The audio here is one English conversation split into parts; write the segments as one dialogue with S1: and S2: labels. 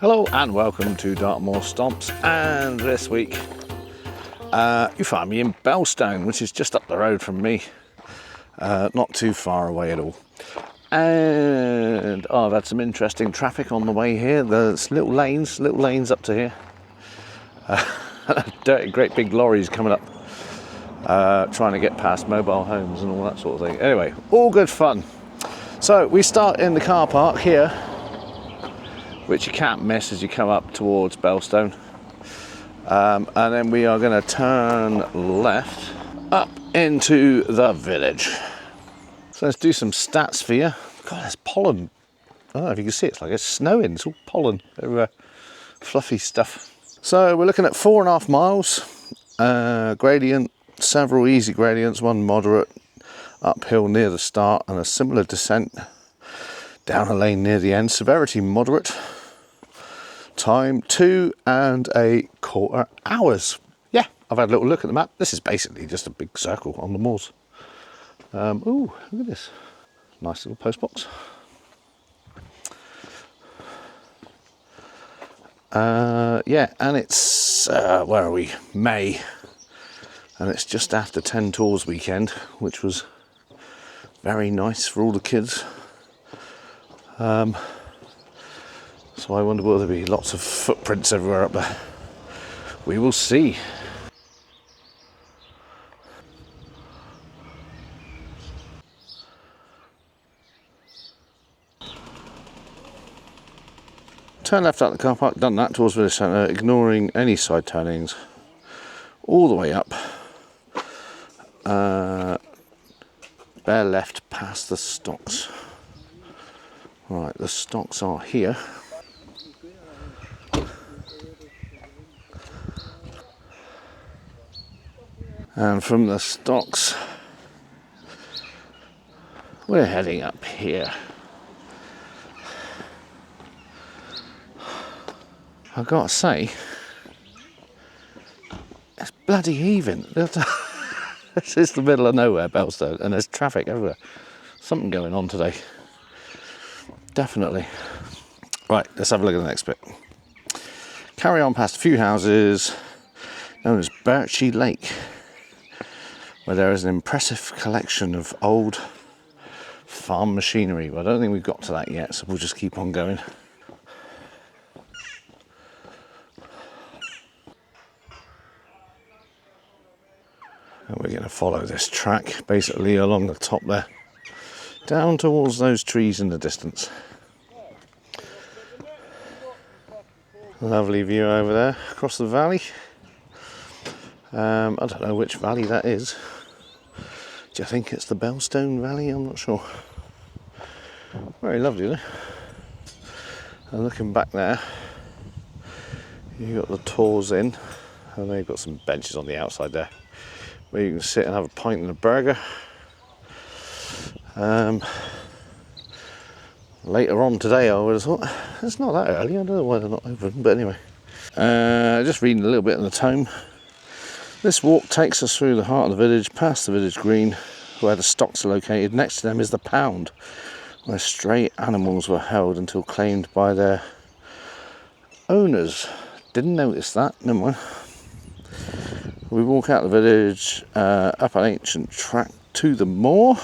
S1: Hello and welcome to Dartmoor Stomps, and this week you find me in Belstone, which is just up the road from me, not too far away at all. And I've had some interesting traffic on the way here. There's little lanes up to here. Dirty great big lorries coming up, trying to get past mobile homes and all that sort of thing. Anyway, all good fun. So we start in the car park here, which you can't miss as you come up towards Belstone. And then we are going to turn left up into the village. So let's do some stats for you. God, there's pollen. I don't know if you can see it, it's like it's snowing. It's all pollen everywhere. Fluffy stuff. So we're looking at 4.5 miles. Gradient, several easy gradients, one moderate uphill near the start and a similar descent down a lane near the end. Severity moderate. Time 2.25 hours. Yeah, I've had a little look at the map. This is basically just a big circle on the moors. Ooh, look at this. Nice little post box. Yeah, and it's, where are we? May. And it's just after 10 Tours weekend, which was very nice for all the kids. So I wonder will there be lots of footprints everywhere up there. We will see. Turn left out the car park, done that towards Village Centre, ignoring any side turnings. All the way up. Bear left past the stocks. Right, the stocks are here. And from the stocks, we're heading up here. I've got to say, it's bloody heaving. This is the middle of nowhere, Belstone, and there's traffic everywhere. Something going on today. Definitely. Right, let's have a look at the next bit. Carry on past a few houses known as Birchy Lake, where there is an impressive collection of old farm machinery. But I don't think we've got to that yet, so we'll just keep on going. And we're going to follow this track basically along the top there, down towards those trees in the distance. Lovely view over there across the valley. I don't know which valley that is. Do you think it's the Belstone Valley? I'm not sure. Very lovely, isn't it? And looking back there, you've got the Tours Inn, and they've got some benches on the outside there where you can sit and have a pint and a burger. Later on today, I would have thought, it's not that early, I don't know why they're not open, but anyway. Just reading a little bit in the tome. This walk takes us through the heart of the village, past the village green, where the stocks are located. Next to them is the pound, where stray animals were held until claimed by their owners. Didn't notice that, never mind. We walk out the village, up an ancient track to the moor.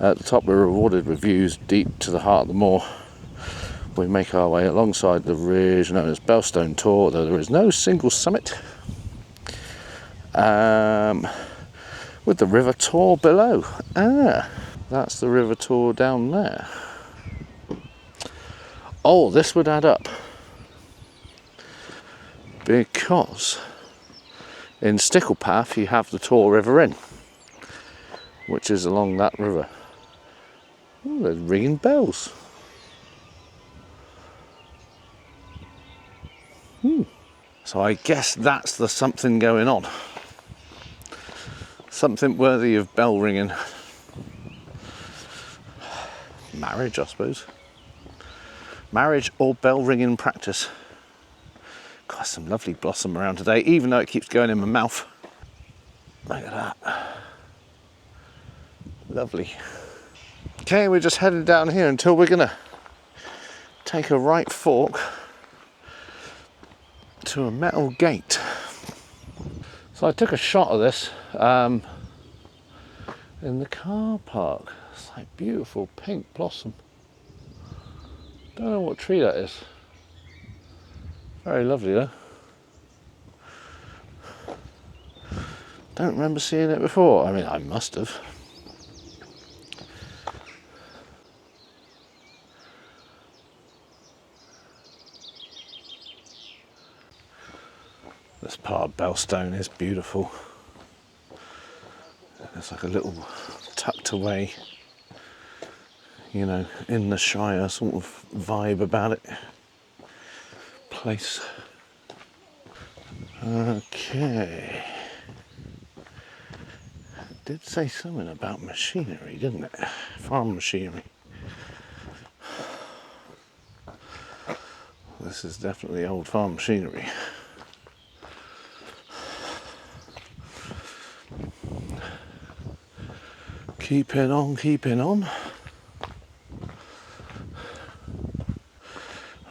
S1: At the top we're rewarded with views deep to the heart of the moor. We make our way alongside the ridge known as Belstone Tor, though there is no single summit. With the River Tor below. That's the River Tor down there. Oh, this would add up. Because in Sticklepath you have the Tor River Inn, which is along that river. Oh, they're ringing bells. So I guess that's the something going on. Something worthy of bell ringing. Marriage, I suppose. Marriage or bell ringing practice. Got some lovely blossom around today, even though it keeps going in my mouth. Look at that. Lovely. Okay, we're just heading down here until we're gonna take a right fork to a metal gate. So I took a shot of this in the car park. It's like beautiful pink blossom. Don't know what tree that is. Very lovely though. Don't remember seeing it before. I mean, I must have. This part of Belstone is beautiful. It's like a little tucked away, you know, in the Shire sort of vibe about it. Place. Okay. Did say something about machinery, didn't it? Farm machinery. This is definitely old farm machinery. Keeping on, keeping on.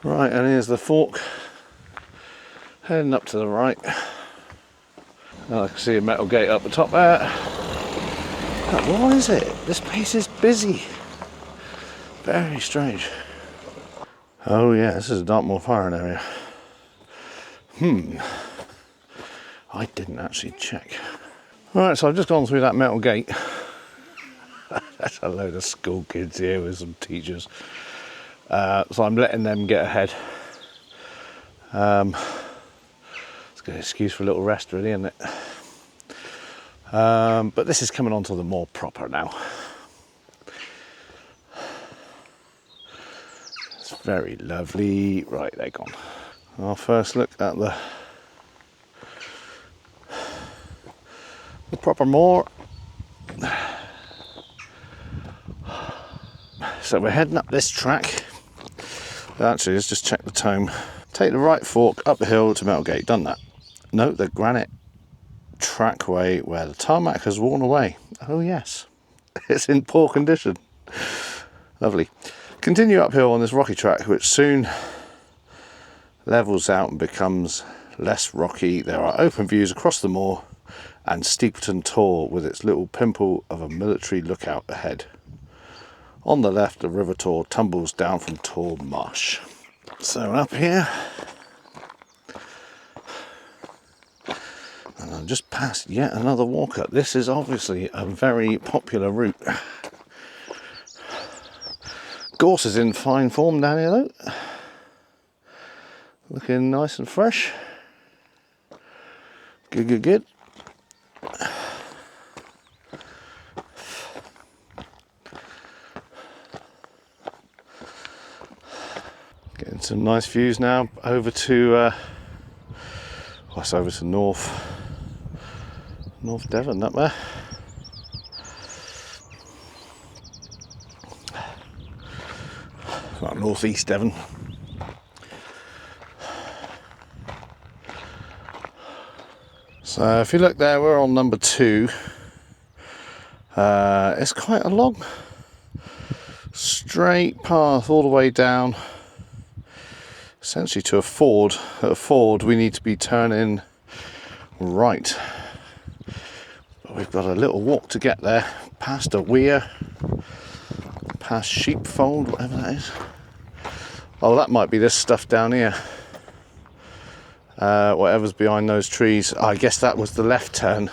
S1: Right, and here's the fork. Heading up to the right. Now I can see a metal gate up the top there. What is it? This place is busy. Very strange. Oh yeah, this is a Dartmoor firing area. I didn't actually check. Right, so I've just gone through that metal gate. That's a load of school kids here with some teachers. So I'm letting them get ahead. It's a good excuse for a little rest really, isn't it? But this is coming on to the more proper now. It's very lovely. Right, they're gone. Our first look at the proper moor. So we're heading up this track. Actually, let's just check the tome. Take the right fork up the hill to Metalgate. Done that. Note the granite trackway where the tarmac has worn away. Oh yes, it's in poor condition. Lovely. Continue uphill on this rocky track, which soon levels out and becomes less rocky. There are open views across the moor and Steepleton Tor with its little pimple of a military lookout ahead. On the left, the River Tor tumbles down from Tor Marsh. So up here, and I'm just past yet another walker. This is obviously a very popular route. Gorse is in fine form down here though. Looking nice and fresh. Good, good, good. Getting some nice views now over to, what's over to North Devon up there. Well, northeast Devon. So if you look there, we're on number 2. It's quite a long, straight path all the way down, essentially to a ford. At a ford, we need to be turning right. But we've got a little walk to get there, past a weir, past sheepfold, whatever that is. Oh, that might be this stuff down here. Whatever's behind those trees. I guess that was the left turn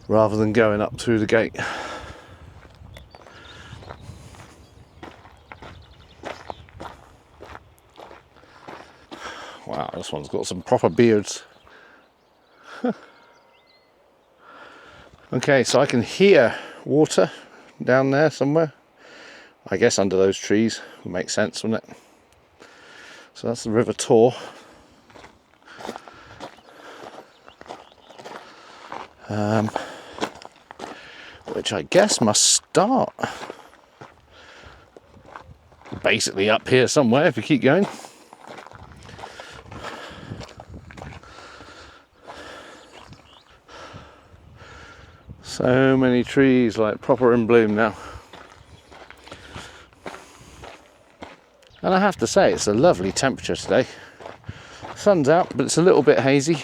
S1: rather than going up through the gate. Wow, this one's got some proper beards. Okay, so I can hear water down there somewhere. I guess under those trees. Would make sense, wouldn't it? So that's the River Tor. Which I guess must start basically up here somewhere if you keep going. So many trees, like proper in bloom now. And I have to say, it's a lovely temperature today. Sun's out, but it's a little bit hazy.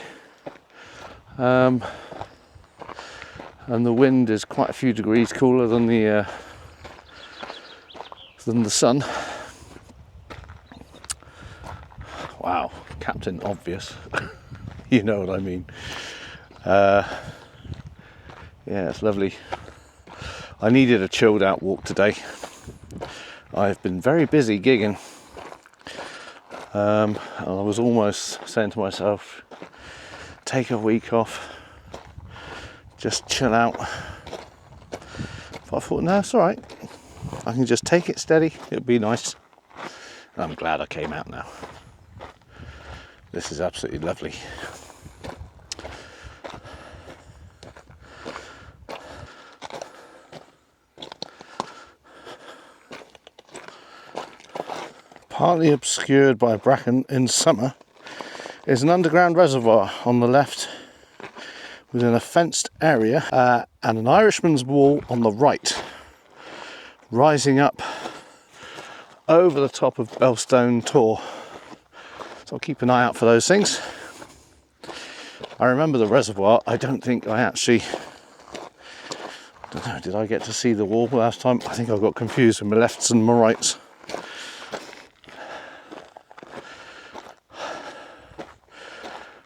S1: And the wind is quite a few degrees cooler than the sun. Wow, Captain Obvious. You know what I mean. Yeah, it's lovely. I needed a chilled out walk today. I've been very busy gigging. And I was almost saying to myself, take a week off, just chill out. But I thought, no, it's all right. I can just take it steady. It'll be nice. And I'm glad I came out now. This is absolutely lovely. Partly obscured by bracken in summer is an underground reservoir on the left within a fenced area and an Irishman's wall on the right, rising up over the top of Belstone Tor. So I'll keep an eye out for those things. I remember the reservoir. I don't think I actually, did I get to see the wall last time? I think I got confused with my lefts and my rights.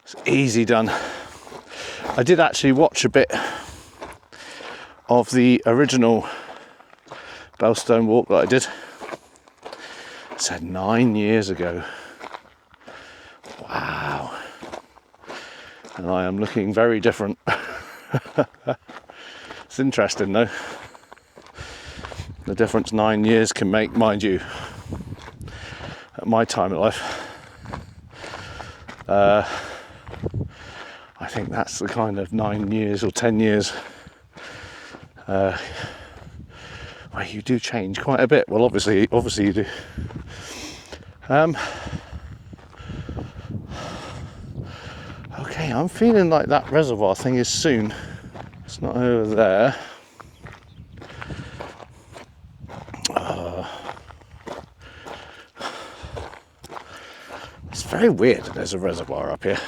S1: It's easy done. I did actually watch a bit of the original Belstone walk that I did. It said 9 years ago. Wow. And I am looking very different. It's interesting though. The difference 9 years can make, mind you, at my time of life. I think that's the kind of 9 years or 10 years where you do change quite a bit. Well, obviously you do. Okay, I'm feeling like that reservoir thing is soon. It's not over there. It's very weird that there's a reservoir up here.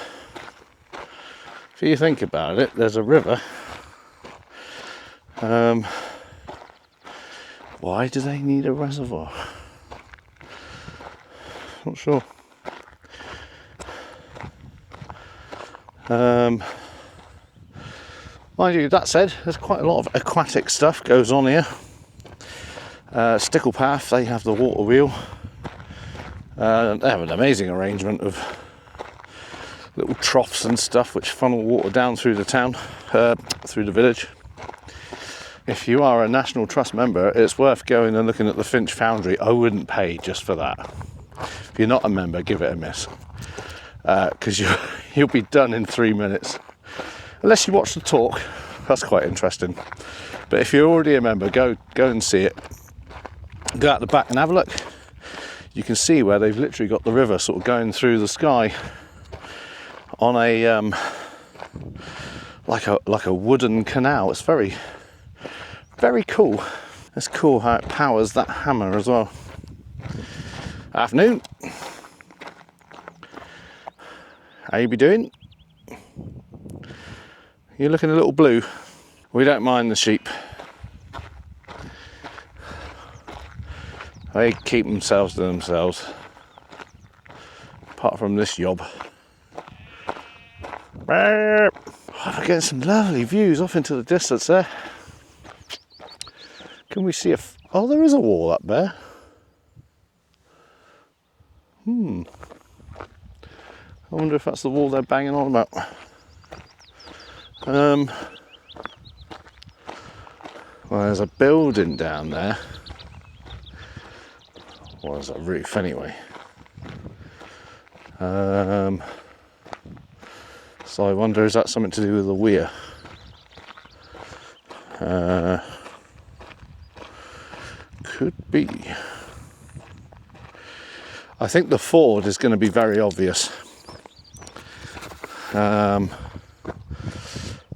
S1: If you think about it, there's a river. Why do they need a reservoir? Not sure. Mind you, that said, there's quite a lot of aquatic stuff goes on here. Stickle Path, they have the water wheel. They have an amazing arrangement of little troughs and stuff which funnel water down through the town, through the village. If you are a National Trust member, it's worth going and looking at the Finch Foundry. I wouldn't pay just for that. If you're not a member, give it a miss, because you'll be done in 3 minutes. Unless you watch the talk, that's quite interesting. But if you're already a member, go and see it. Go out the back and have a look. You can see where they've literally got the river sort of going through the sky on a like a wooden canal. It's very, very cool. It's cool how it powers that hammer as well. Afternoon. How you be doing? You're looking a little blue. We don't mind the sheep. They keep themselves to themselves. Apart from this yob. Oh, I'm getting some lovely views off into the distance there. Can we see oh, there is a wall up there. I wonder if that's the wall they're banging on about. Well, there's a building down there. Well, there's a roof anyway. So I wonder, is that something to do with the weir? Could be. I think the ford is going to be very obvious.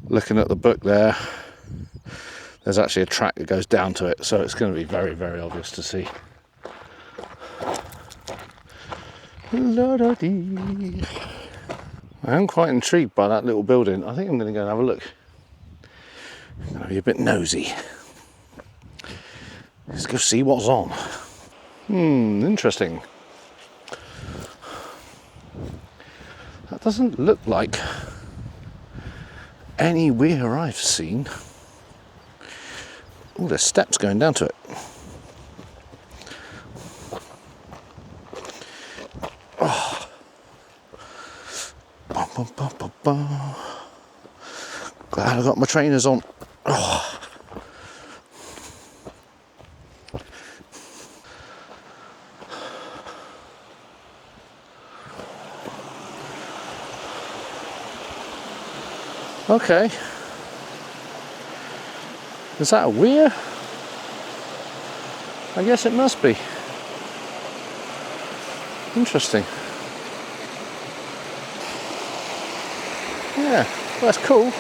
S1: Looking at the book there, there's actually a track that goes down to it, so it's going to be very, very obvious to see. La-da-dee. I am quite intrigued by that little building. I think I'm going to go and have a look. I'm going to be a bit nosy. Let's go see what's on. Interesting. That doesn't look like anywhere I've seen. Oh, there's steps going down to it. Oh. Bum, bum, bum, bum, bum. Glad I got my trainers on. Oh. Okay. Is that a weir? I guess it must be. Interesting. Yeah, well, that's cool.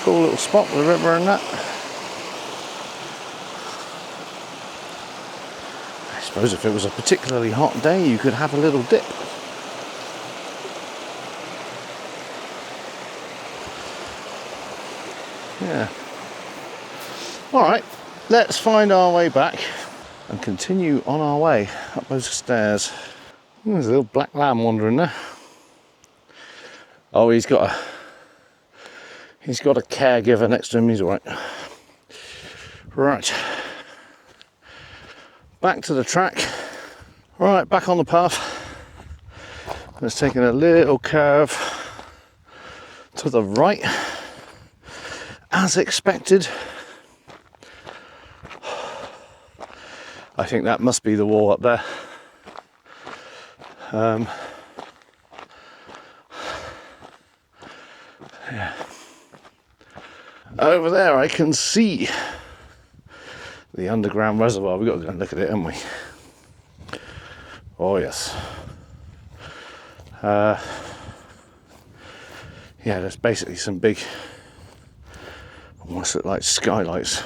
S1: Cool little spot with the river and that. I suppose if it was a particularly hot day, you could have a little dip. Yeah. Alright, let's find our way back and continue on our way up those stairs. There's a little black lamb wandering there. Oh, he's got a caregiver next to him, he's alright. Right. Back to the track. Right, back on the path. Let's take a little curve to the right. As expected. I think that must be the wall up there. Yeah. Over there I can see the underground reservoir. We've got to go and look at it, haven't we? Oh yes. Yeah, there's basically some big, almost look like skylights.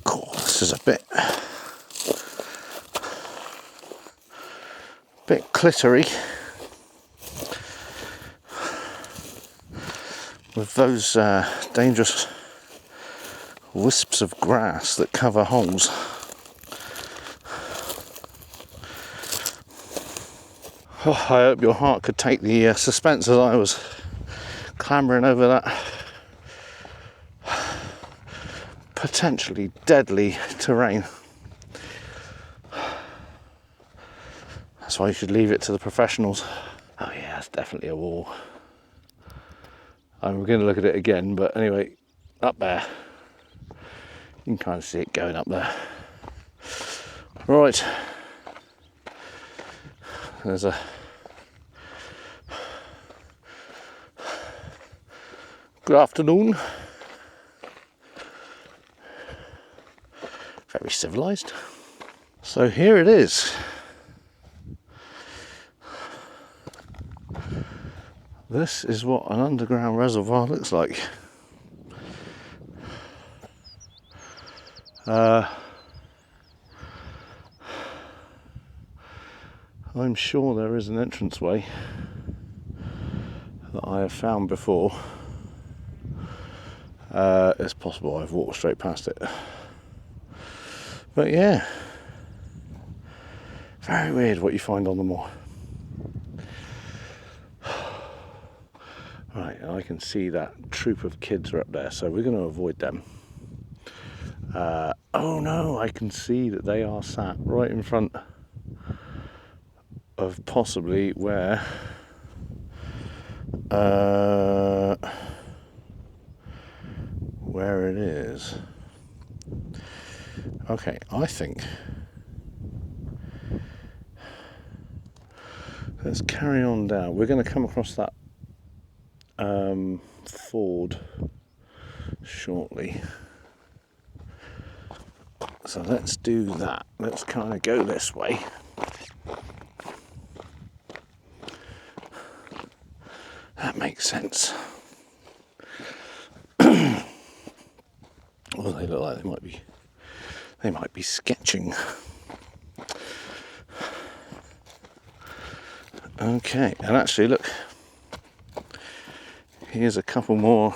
S1: Cool, this is a bit clittery with those dangerous wisps of grass that cover holes. Oh, I hope your heart could take the suspense as I was clambering over that potentially deadly terrain. That's why you should leave it to the professionals. Oh yeah, it's definitely a wall. I'm going to look at it again, but anyway, up there. You can kind of see it going up there. Right. There's a good afternoon. Very civilized. So here it is. This is what an underground reservoir looks like. I'm sure there is an entranceway that I have found before. It's possible I've walked straight past it. But yeah, very weird what you find on the moor. Right, and I can see that troop of kids are up there, so we're going to avoid them. Oh no, I can see that they are sat right in front of possibly where it is. Okay, I think let's carry on down. We're going to come across that ford shortly. So let's do that. Let's kind of go this way. That makes sense. Oh, they look like they might be sketching. Okay, and actually look, here's a couple more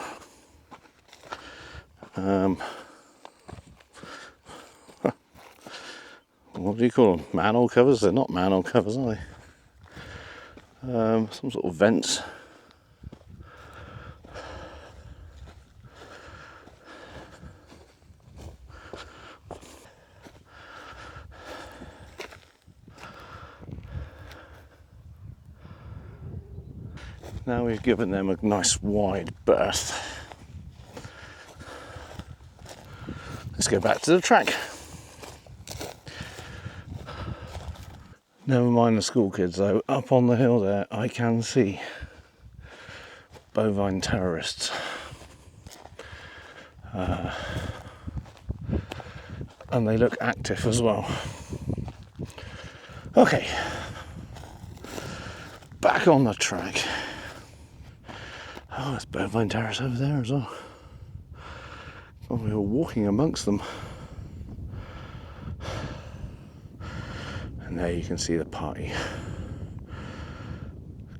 S1: what do you call them? Manhole covers? They're not manhole covers, are they? Some sort of vents. Now we've given them a nice wide berth. Let's go back to the track. Never mind the school kids though, up on the hill there I can see bovine terrorists. And they look active as well. Okay, back on the track. Oh, there's bovine terrorists over there as well. Oh, we were walking amongst them. And there you can see the party.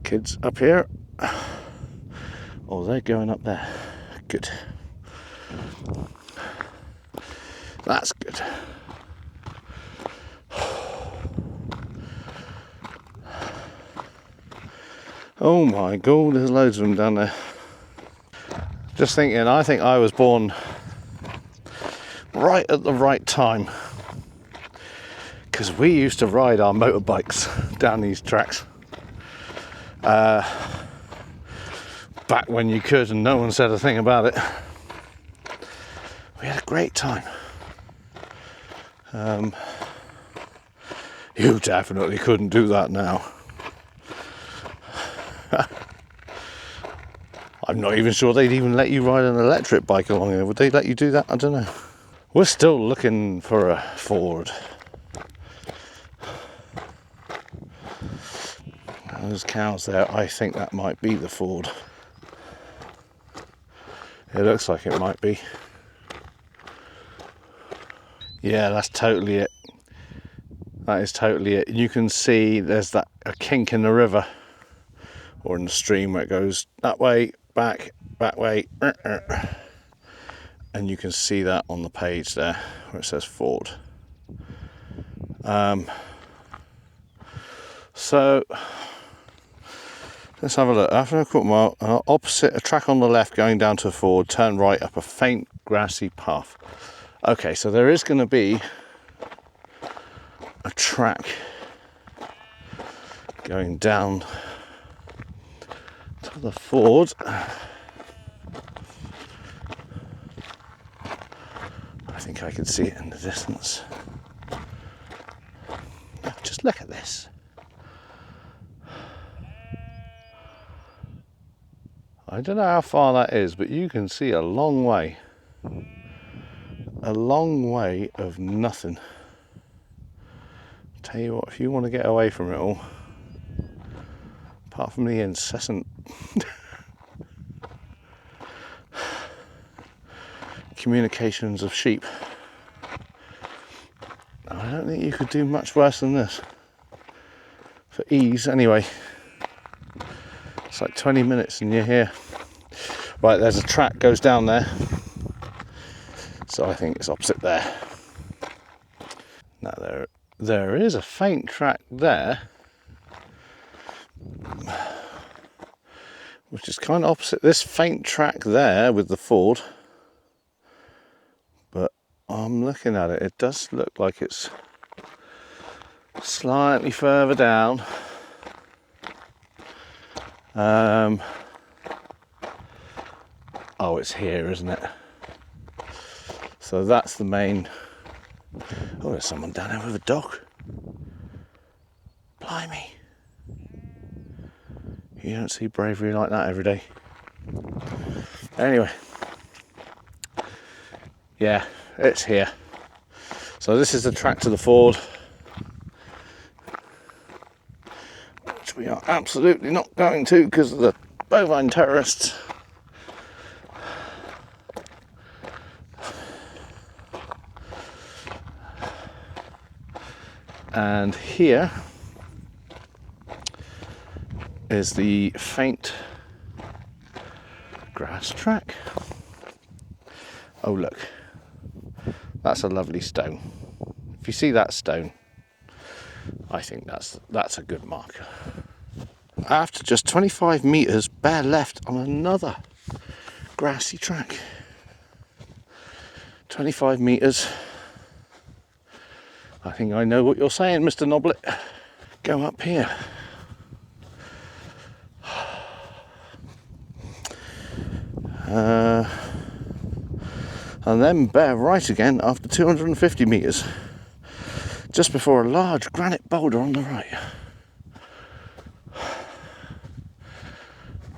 S1: Kids up here. Oh, they're going up there. Good. That's good. Oh my god, there's loads of them down there. Just thinking, I think I was born right at the right time, because we used to ride our motorbikes down these tracks back when you could and no one said a thing about it. We had a great time. You definitely couldn't do that now. I'm not even sure they'd even let you ride an electric bike along here. Would they let you do that? I don't know. We're still looking for a Ford. Those cows there, I think that might be the Ford. It looks like it might be. Yeah, that's totally it. That is totally it. You can see there's a kink in the river or in the stream where it goes that way, back, that way, and you can see that on the page there where it says Ford. So let's have a look. After a quarter mile, opposite a track on the left going down to a Ford, turn right up a faint grassy path. Okay, so there is going to be a track going down to the Ford. I think I can see it in the distance. Oh, just look at this. I don't know how far that is, but you can see a long way. A long way of nothing. Tell you what, if you want to get away from it all, apart from the incessant communications of sheep, I don't think you could do much worse than this. For ease, anyway. It's like 20 minutes and you're here. Right, there's a track goes down there. So I think it's opposite there. Now there is a faint track there, which is kind of opposite this faint track there with the Ford. But I'm looking at it, it does look like it's slightly further down. Oh, it's here, isn't it? So that's the main. Oh, there's someone down there with a dog. Blimey. You don't see bravery like that every day. Anyway. Yeah, it's here. So this is the track to the Ford, which we are absolutely not going to because of the bovine terrorists. And here is the faint grass track. Oh look, that's a lovely stone. If you see that stone, I think that's a good marker. After just 25 metres, bare left on another grassy track. 25 metres. I think I know what you're saying, Mr. Noblet. Go up here. And then bear right again after 250 metres, just before a large granite boulder on the right.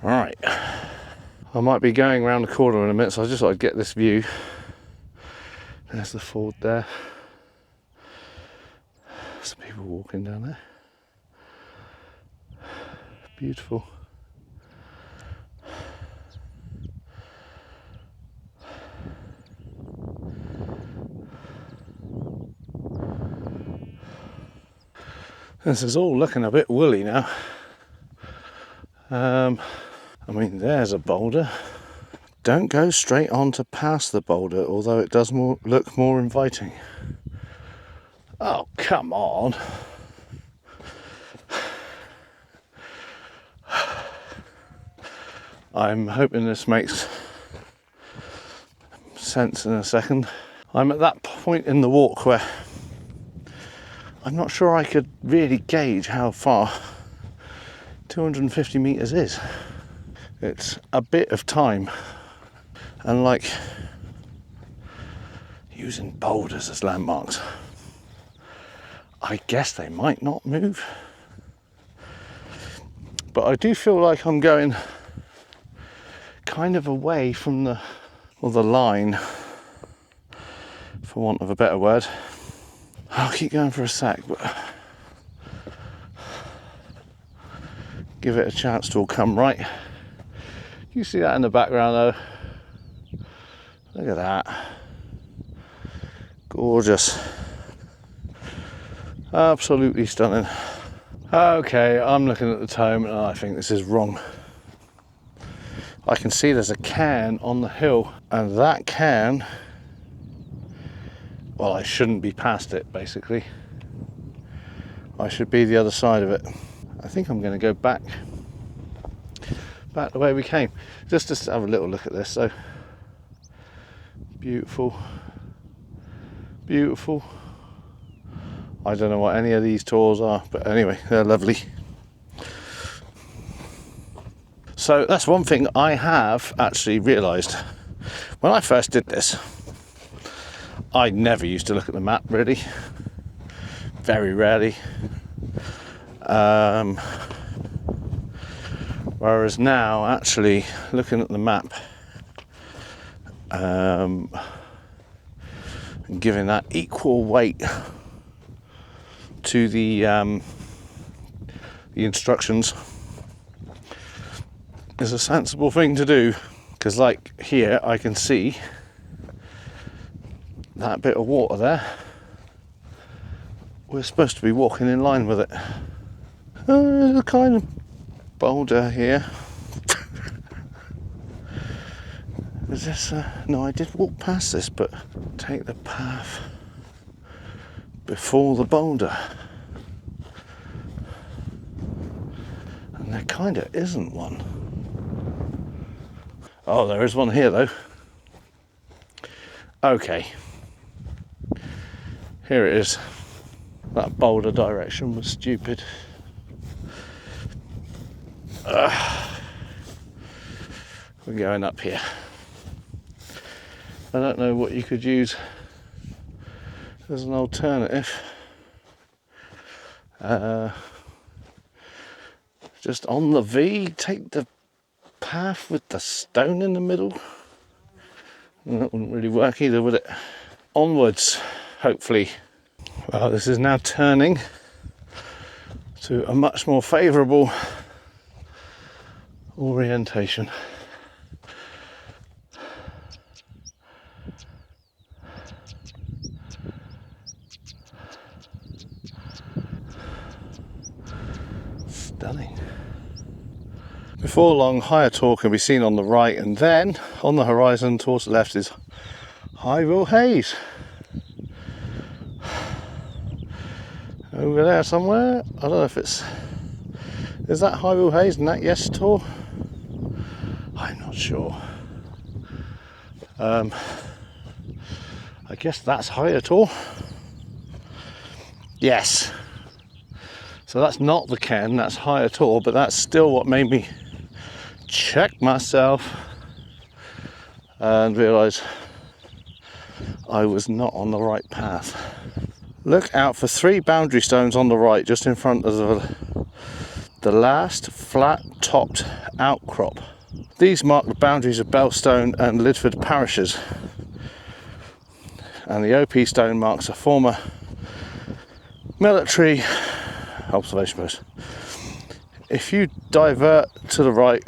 S1: Right, I might be going around the corner in a minute, so I just thought I'd get this view. There's the ford there. Some people walking down there. Beautiful. This is all looking a bit woolly now. I mean, there's a boulder. Don't go straight on to pass the boulder, although it does look more inviting. Oh, come on. I'm hoping this makes sense in a second. I'm at that point in the walk where I'm not sure I could really gauge how far 250 metres is. It's a bit of time, and like using boulders as landmarks, I guess they might not move, but I do feel like I'm going kind of away from the line, for want of a better word. I'll keep going for a sec, but give it a chance to all come right. You see that in the background though? Look at that. Gorgeous. Absolutely stunning. Okay, I'm looking at the time and I think this is wrong. I can see there's a cairn on the hill, and that cairn, well, I shouldn't be past it basically. I should be the other side of it. I think I'm going to go back the way we came, just to have a little look at this. So beautiful, beautiful. I don't know what any of these tours are, but anyway, they're lovely. So that's one thing I have actually realised. When I first did this, I never used to look at the map, really. Very rarely. Whereas now, actually looking at the map and giving that equal weight to the instructions is a sensible thing to do, because like here I can see that bit of water there. We're supposed to be walking in line with it. There's a kind of boulder here. Is this no, I did walk past this, but take the path before the boulder, and there kind of isn't one. Oh, there is one here though. Okay, here it is. That boulder direction was stupid. We're going up here. I don't know what you could use as an alternative. Just on the V, take the path with the stone in the middle. And that wouldn't really work either, would it? Onwards, hopefully. Well, this is now turning to a much more favourable orientation. Stunning. Before long, higher tor can be seen on the right, and then on the horizon towards the left is Highville Haze. Over there somewhere, I don't know if it's... Is that Highville Haze and that Yes Tor? I'm not sure. I guess that's higher tor. Yes. So that's not the Ken, that's higher tor, but that's still what made me check myself and realise I was not on the right path. Look out for 3 boundary stones on the right, just in front of the last flat-topped outcrop. These mark the boundaries of Belstone and Lidford parishes, and the OP stone marks a former military observation post. If you divert to the right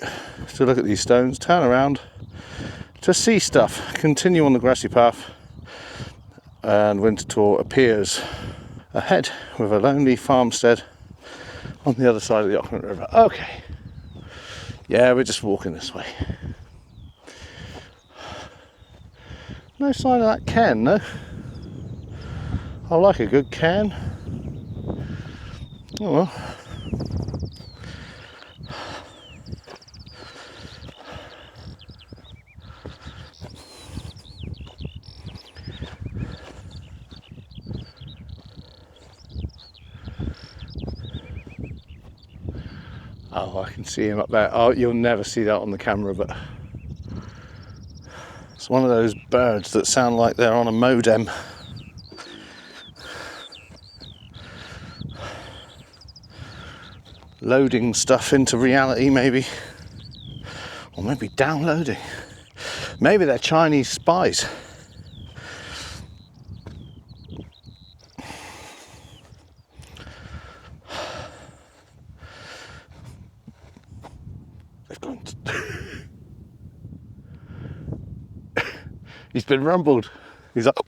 S1: to look at these stones, turn around to see stuff, continue on the grassy path, and Winter Tor appears ahead with a lonely farmstead on the other side of the Auckland River. Okay, yeah, we're just walking this way. No sign of that Ken, no. I like a good Ken. Oh well. Oh, I can see him up there. Oh, you'll never see that on the camera, but it's one of those birds that sound like they're on a modem. Loading stuff into reality, maybe. Or maybe downloading. Maybe they're Chinese spies. They've gone. He's been rumbled. He's up.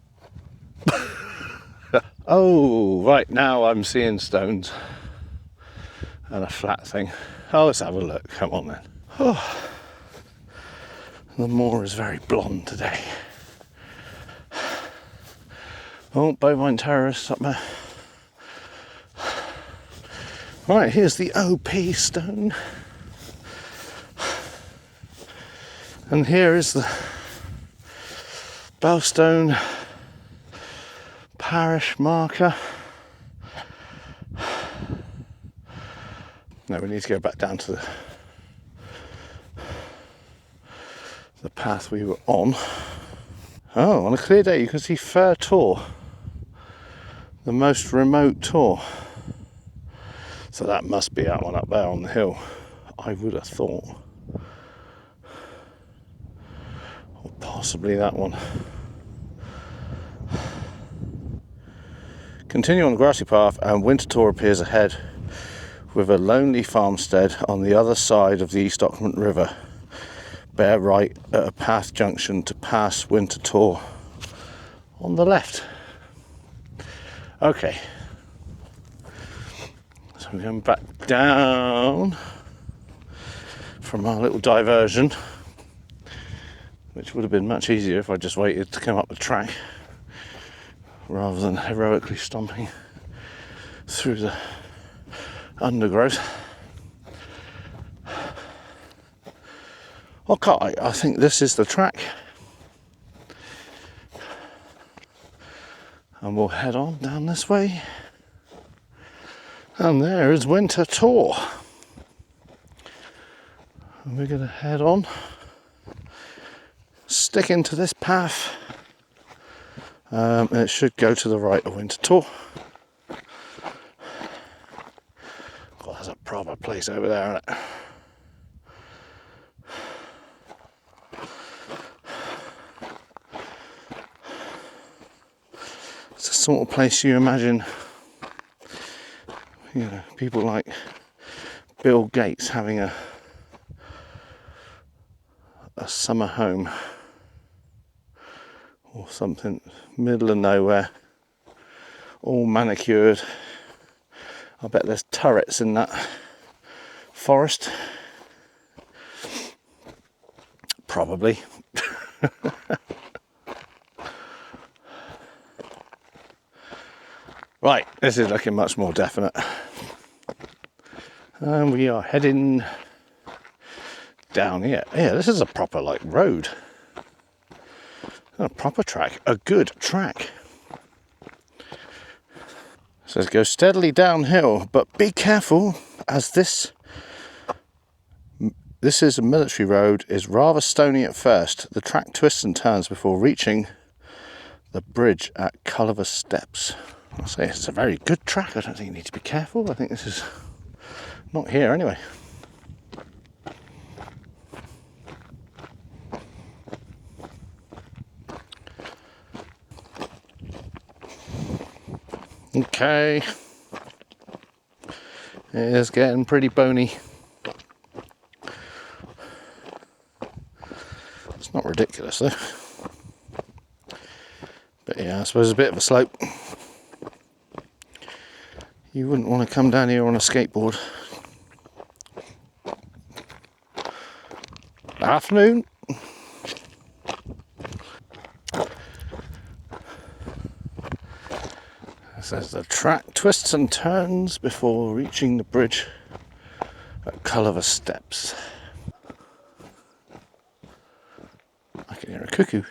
S1: Oh, right, now I'm seeing stones. And a flat thing. Oh, let's have a look. Come on then. Oh, the moor is very blonde today. Oh, bovine terrorists up there. Right, here's the OP stone. And here is the Belstone parish marker. No, we need to go back down to the path we were on. Oh, on a clear day you can see Fir Tor, the most remote tor. So that must be that one up there on the hill, I would have thought. Or possibly that one. Continue on the grassy path and Winter Tor appears ahead with a lonely farmstead on the other side of the East Auckland River. Bear right at a path junction to pass Winter Tor on the left. Okay, so we're going back down from our little diversion, which would have been much easier if I just waited to come up the track rather than heroically stomping through the undergrowth. Okay, I think this is the track, and we'll head on down this way, and there is Winter Tor, and we're going to head on, stick into this path, and it should go to the right of Winter Tor. God, there's a proper place over there, isn't it? It's the sort of place you imagine, you know, people like Bill Gates having a summer home or something, middle of nowhere, all manicured. I bet there's turrets in that forest. Probably. Right, this is looking much more definite. And we are heading down here. Yeah, this is a proper like road. A proper track, a good track. It says go steadily downhill, but be careful as this is a military road, is rather stony at first. The track twists and turns before reaching the bridge at Culliver Steps. I'll say it's a very good track. I don't think you need to be careful. I think this is not here anyway. Okay. It is getting pretty bony. It's not ridiculous though. But yeah, I suppose it's a bit of a slope. You wouldn't want to come down here on a skateboard. Afternoon. It says the track twists and turns before reaching the bridge at Culliver Steps. I can hear a cuckoo.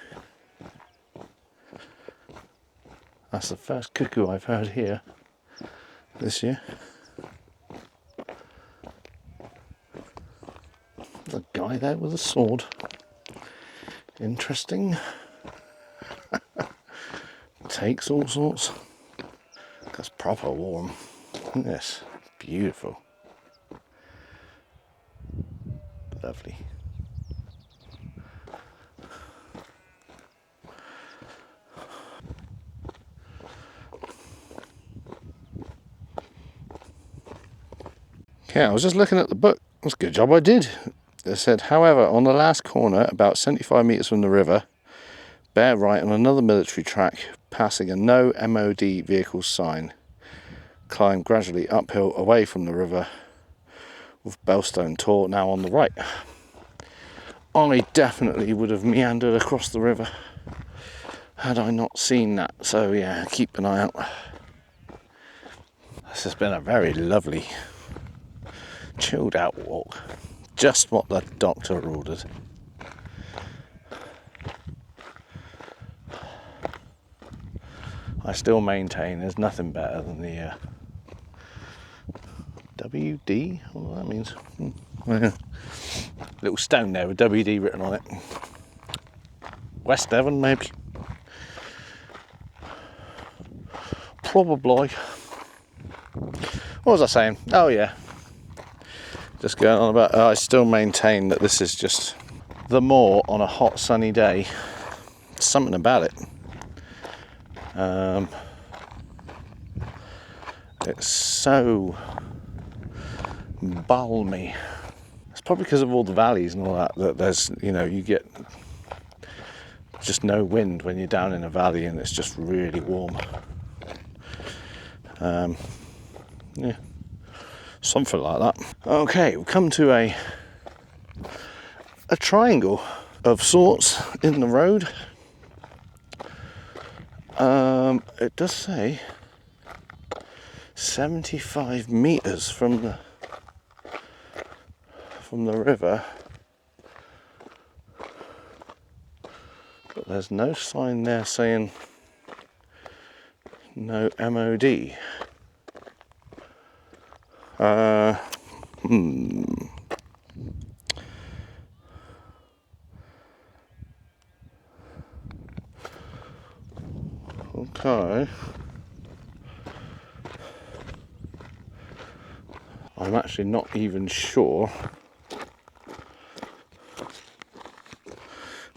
S1: That's the first cuckoo I've heard here this year. There's a guy there with a sword. Interesting. Takes all sorts. That's proper warm. Yes, beautiful. Lovely. Okay, I was just looking at the book. That's a good job I did. It said, however, on the last corner, about 75 metres from the river, bear right on another military track, passing a no MOD vehicles sign. Climb gradually uphill away from the river with Belstone Tor now on the right. I definitely would have meandered across the river had I not seen that. So yeah, keep an eye out. This has been a very lovely, chilled out walk. Just what the doctor ordered. I still maintain there's nothing better than the WD, I don't know what that means. Yeah. Little stone there with WD written on it. West Devon, maybe. Probably. What was I saying? Oh yeah. Just going on about, I still maintain that this is just the moor on a hot sunny day. Something about it. It's so balmy. It's probably because of all the valleys and all that, that there's, you know, you get just no wind when you're down in a valley and it's just really warm. Yeah, something like that. Okay, we'll come to a triangle of sorts in the road. It does say 75 metres from the river, but there's no sign there saying no MOD. Okay. I'm actually not even sure.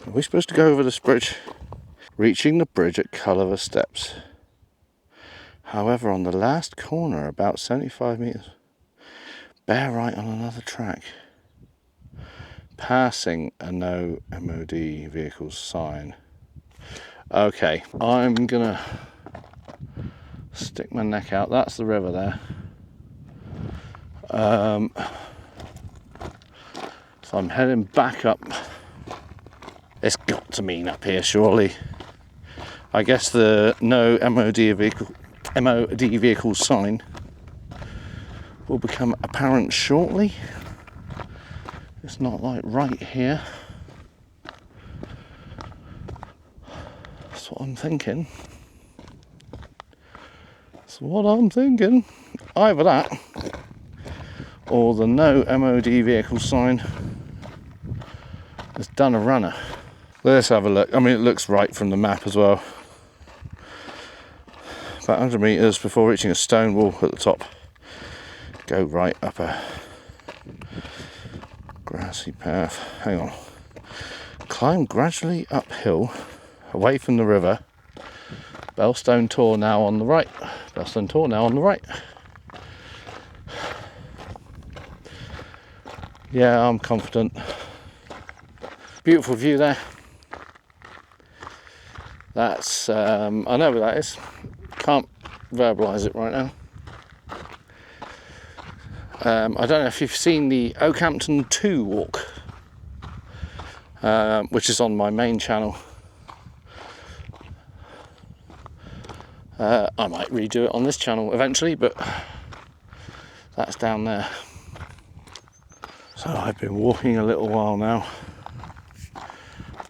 S1: Are we supposed to go over this bridge? Reaching the bridge at Culliver Steps. However, on the last corner, about 75 metres, bear right on another track. Passing a no MOD vehicles sign. Okay, I'm gonna stick my neck out. That's the river there. So I'm heading back up. It's got to mean up here, surely. I guess the no MOD vehicle sign will become apparent shortly. It's not like right here. That's what I'm thinking. That's what I'm thinking. Either that or the no MOD vehicle sign has done a runner. Let's have a look. I mean, it looks right from the map as well. About 100 metres before reaching a stone wall at the top. Go right up a grassy path. Hang on. Climb gradually uphill, away from the river. Belstone Tor now on the right. Belstone Tor now on the right. Yeah, I'm confident. Beautiful view there. That's, I know where that is. Can't verbalise it right now. I don't know if you've seen the Oakhampton 2 walk, which is on my main channel. I might redo it on this channel eventually, but that's down there. So I've been walking a little while now,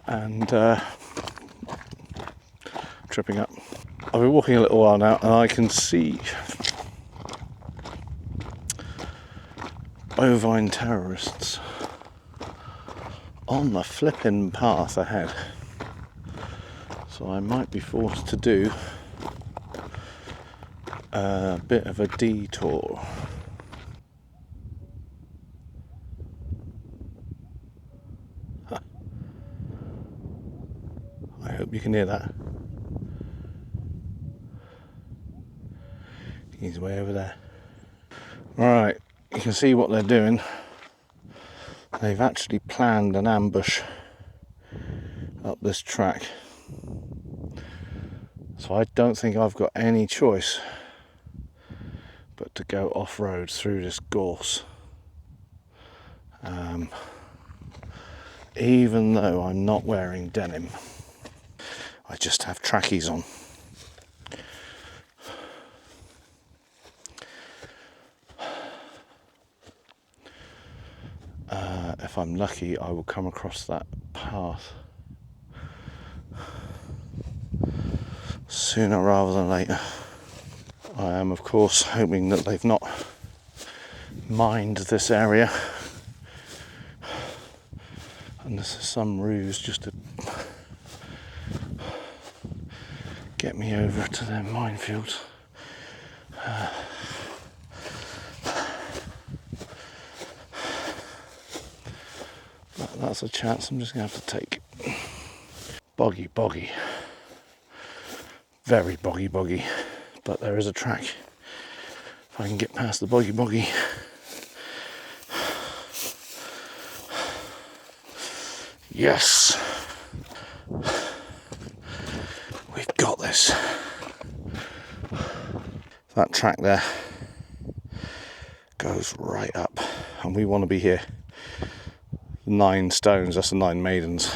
S1: and tripping up. I've been walking a little while now, and I can see bovine terrorists on the flipping path ahead. So I might be forced to do a bit of a detour. I hope you can hear that. He's way over there. Right, you can see what they're doing. They've actually planned an ambush up this track. So I don't think I've got any choice but to go off-road through this gorse. Even though I'm not wearing denim, I just have trackies on. If I'm lucky, I will come across that path sooner rather than later. I am, of course, hoping that they've not mined this area and this is some ruse just to get me over to their minefields. But that's a chance I'm just going to have to take. Boggy, boggy. Very boggy, boggy. But there is a track. If I can get past the boggy, boggy. Yes! We've got this. That track there goes right up, and we want to be here. 9 stones, that's the 9 maidens.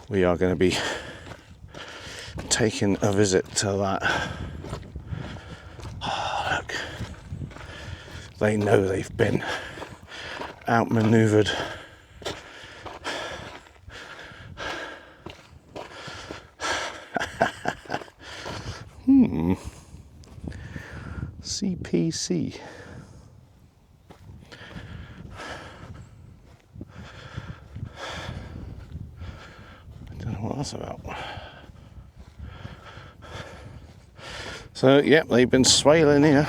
S1: We are going to be taking a visit to that. Oh, look. They know they've been outmaneuvered. CPC. I don't know what that's about. So, yep, they've been swaling here.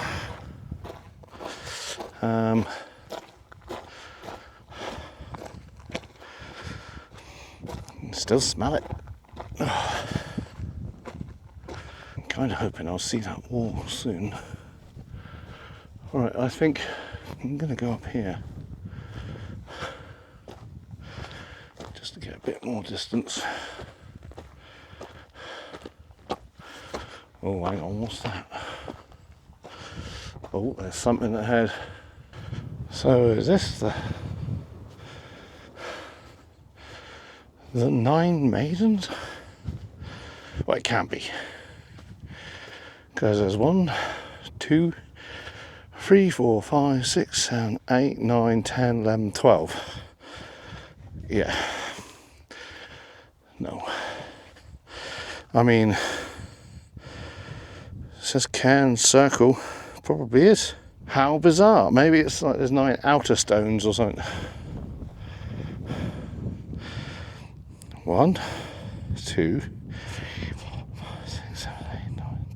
S1: Still smell it. I'm kind of hoping I'll see that wall soon. Alright, I think I'm going to go up here just to get a bit more distance. Oh, hang on, what's that? Oh, there's something ahead. So is this the The 9 maidens? Well, it can't be. Because there's 1, 2, 3, 4, 5, 6, 7, 8, 9, 10, 11, 12. Yeah. No. I mean, it says Cairn Circle. Probably is. How bizarre. Maybe it's like there's 9 outer stones or something. 1, 2, 3, 4, 5, 6, 7, 8, 9,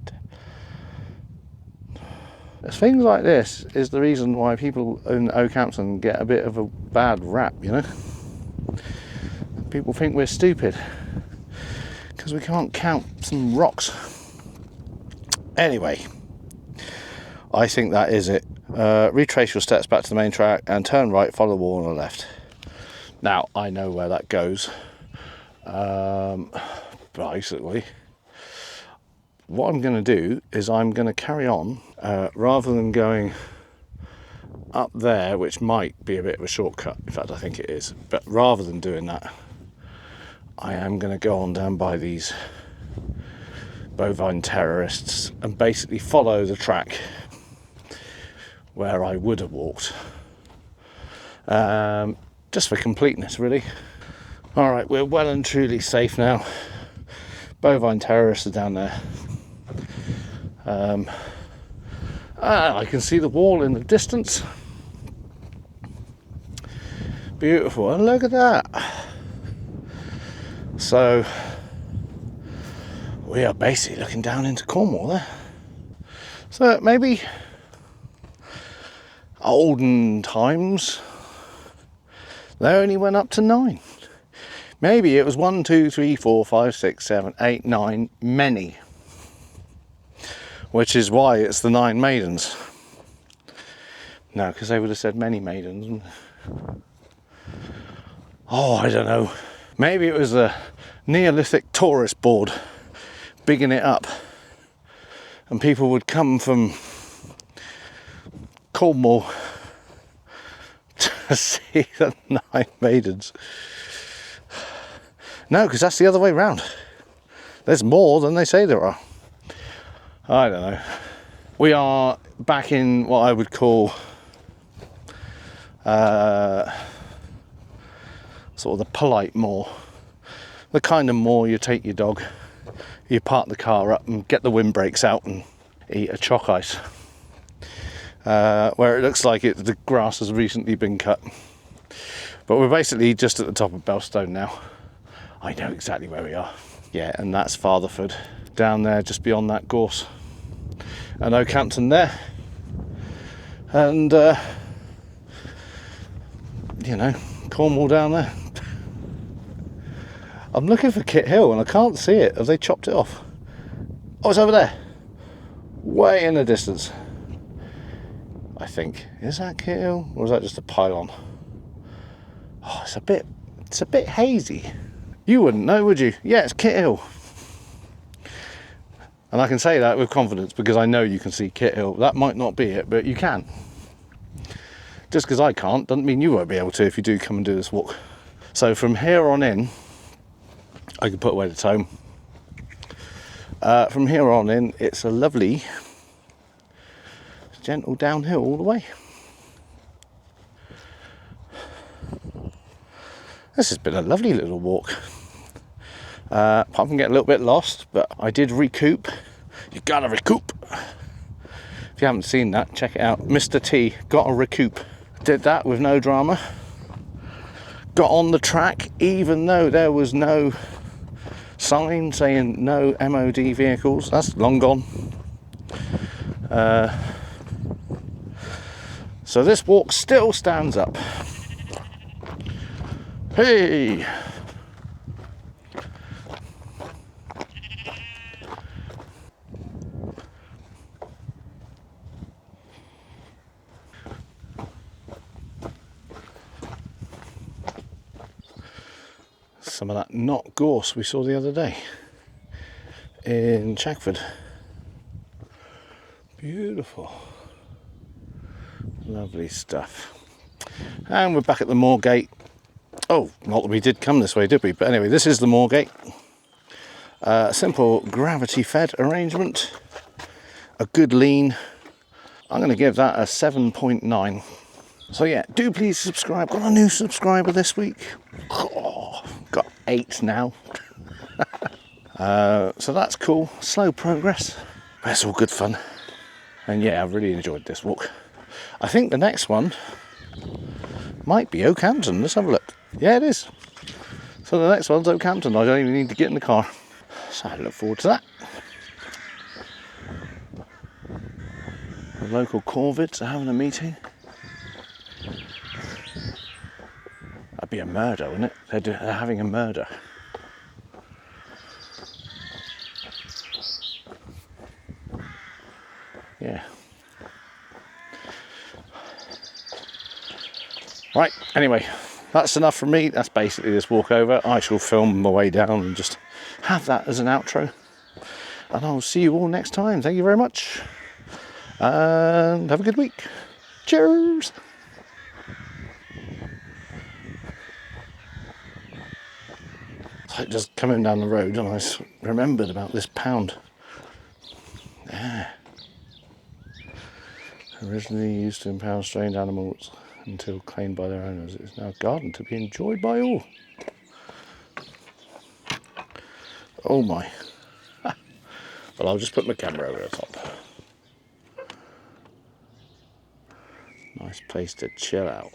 S1: 10. Things like this is the reason why people in Oakhampton get a bit of a bad rap, you know? People think we're stupid because we can't count some rocks. Anyway, I think that is it. Retrace your steps back to the main track and turn right, follow the wall on the left. Now, I know where that goes. Basically, what I'm going to do is I'm going to carry on rather than going up there, which might be a bit of a shortcut. In fact, I think it is. But rather than doing that, I am going to go on down by these bovine terrorists and basically follow the track where I would have walked. Just for completeness, really. Alright, we're well and truly safe now. Bovine terrorists are down there. I can see the wall in the distance. Beautiful, and look at that. So, we are basically looking down into Cornwall there. So maybe olden times, they only went up to 9. Maybe it was 1, 2, 3, 4, 5, 6, 7, 8, 9, many. Which is why it's the 9 maidens. No, because they would have said many maidens. Oh, I don't know. Maybe it was a Neolithic tourist board bigging it up. And people would come from Cornwall to see the 9 maidens. No, because that's the other way round. There's more than they say there are. I don't know. We are back in what I would call sort of the polite moor. The kind of moor you take your dog, you park the car up and get the windbreaks out and eat a choc ice. Where it looks like the grass has recently been cut. But we're basically just at the top of Belstone now. I know exactly where we are. Yeah, and that's Fatherford. Down there, just beyond that gorse. And Oakhampton there. And, you know, Cornwall down there. I'm looking for Kit Hill and I can't see it. Have they chopped it off? Oh, it's over there. Way in the distance. I think. Is that Kit Hill? Or is that just a pylon? Oh, it's a bit hazy. You wouldn't know, would you? Yeah, it's Kit Hill. And I can say that with confidence because I know you can see Kit Hill. That might not be it, but you can. Just because I can't doesn't mean you won't be able to if you do come and do this walk. So from here on in, I can put away the tome. From here on in, it's a lovely, gentle downhill all the way. This has been a lovely little walk. Apart from getting a little bit lost, but I did recoup. You gotta recoup. If you haven't seen that, check it out. Mr. T, got a recoup. Did that with no drama. Got on the track, even though there was no sign saying no MOD vehicles. That's long gone. So this walk still stands up. Hey! Some of that knot gorse we saw the other day in Chagford. Beautiful. Lovely stuff. And we're back at the Moorgate. Oh, not that we did come this way, did we? But anyway, this is the Moorgate. Simple gravity-fed arrangement. A good lean. I'm going to give that a 7.9. So yeah, do please subscribe. Got a new subscriber this week. Oh, got 8 now. So that's cool. Slow progress. But it's all good fun. And yeah, I've really enjoyed this walk. I think the next one might be Oakhampton. Let's have a look. Yeah, it is. So the next one's Oakhampton. I don't even need to get in the car. So I look forward to that. The local Corvids are having a meeting. That'd be a murder, wouldn't it? They're having a murder. Yeah. Right, anyway, that's enough from me. That's basically this walk over. I shall film my way down and just have that as an outro. And I'll see you all next time. Thank you very much. And have a good week. Cheers. So just coming down the road and I remembered about this pound. Yeah. Originally used to impound strange animals until claimed by their owners. It is now a garden to be enjoyed by all. Oh my. Well, I'll just put my camera over the top. Nice place to chill out.